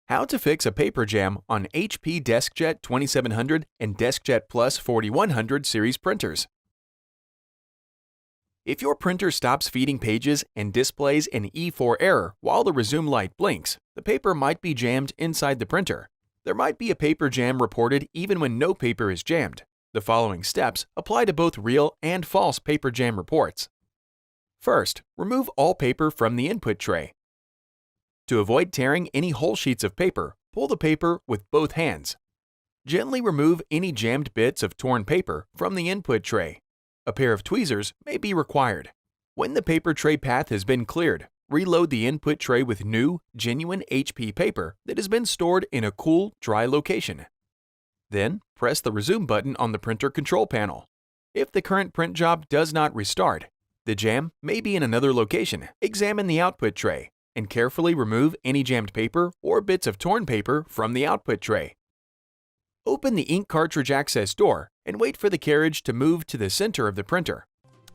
How to fix a paper jam on HP DeskJet 2700 and DeskJet Plus 4100 series printers. If your printer stops feeding pages and displays an E4 error while the resume light blinks, the paper might be jammed inside the printer. There might be a paper jam reported even when no paper is jammed. The following steps apply to both real and false paper jam reports. First, remove all paper from the input tray. To avoid tearing any whole sheets of paper, pull the paper with both hands. Gently remove any jammed bits of torn paper from the input tray. A pair of tweezers may be required. When the paper tray path has been cleared, reload the input tray with new, genuine HP paper that has been stored in a cool, dry location. Then, press the resume button on the printer control panel. If the current print job does not restart, the jam may be in another location. Examine the output tray and carefully remove any jammed paper or bits of torn paper from the output tray. Open the ink cartridge access door and wait for the carriage to move to the center of the printer.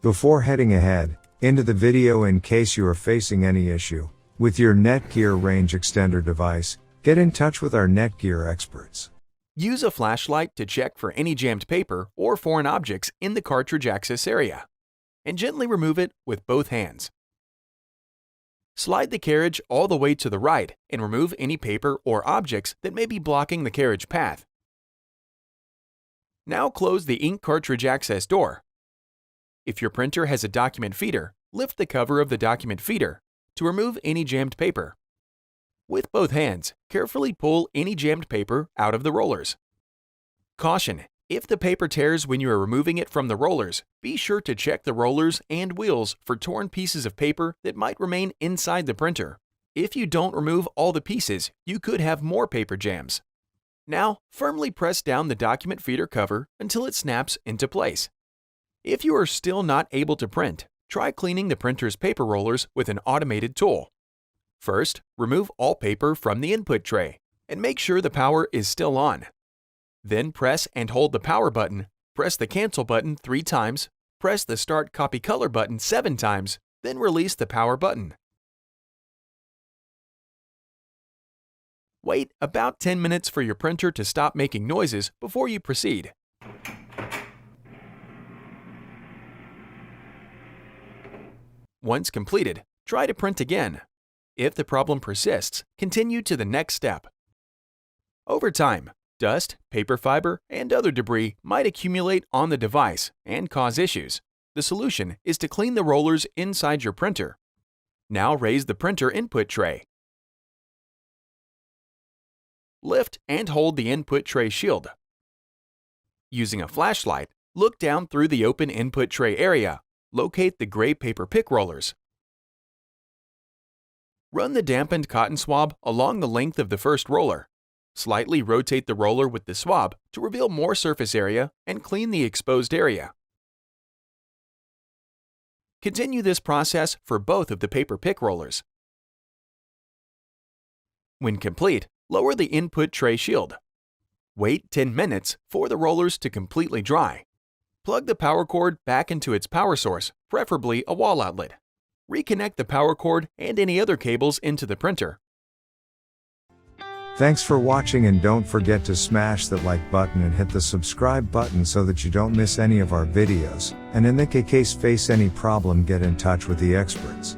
Before heading ahead into the video, in case you are facing any issue with your Netgear range extender device, get in touch with our Netgear experts. Use a flashlight to check for any jammed paper or foreign objects in the cartridge access area, and gently remove it with both hands. Slide the carriage all the way to the right and remove any paper or objects that may be blocking the carriage path. Now close the ink cartridge access door. If your printer has a document feeder, lift the cover of the document feeder to remove any jammed paper. With both hands, carefully pull any jammed paper out of the rollers. Caution: if the paper tears when you are removing it from the rollers, be sure to check the rollers and wheels for torn pieces of paper that might remain inside the printer. If you don't remove all the pieces, you could have more paper jams. Now, firmly press down the document feeder cover until it snaps into place. If you are still not able to print, try cleaning the printer's paper rollers with an automated tool. First, remove all paper from the input tray and make sure the power is still on. Then press and hold the power button, press the cancel button 3 times, press the start copy color button 7 times, then release the power button. Wait about 10 minutes for your printer to stop making noises before you proceed. Once completed, try to print again. If the problem persists, continue to the next step. Over time, dust, paper fiber, and other debris might accumulate on the device and cause issues. The solution is to clean the rollers inside your printer. Now raise the printer input tray. Lift and hold the input tray shield. Using a flashlight, look down through the open input tray area. Locate the gray paper pick rollers. Run the dampened cotton swab along the length of the first roller. Slightly rotate the roller with the swab to reveal more surface area and clean the exposed area. Continue this process for both of the paper pick rollers. When complete, lower the input tray shield. Wait 10 minutes for the rollers to completely dry. Plug the power cord back into its power source, preferably a wall outlet. Reconnect the power cord and any other cables into the printer. Thanks for watching, and don't forget to smash that like button and hit the subscribe button so that you don't miss any of our videos. And in the case face any problem, get in touch with the experts.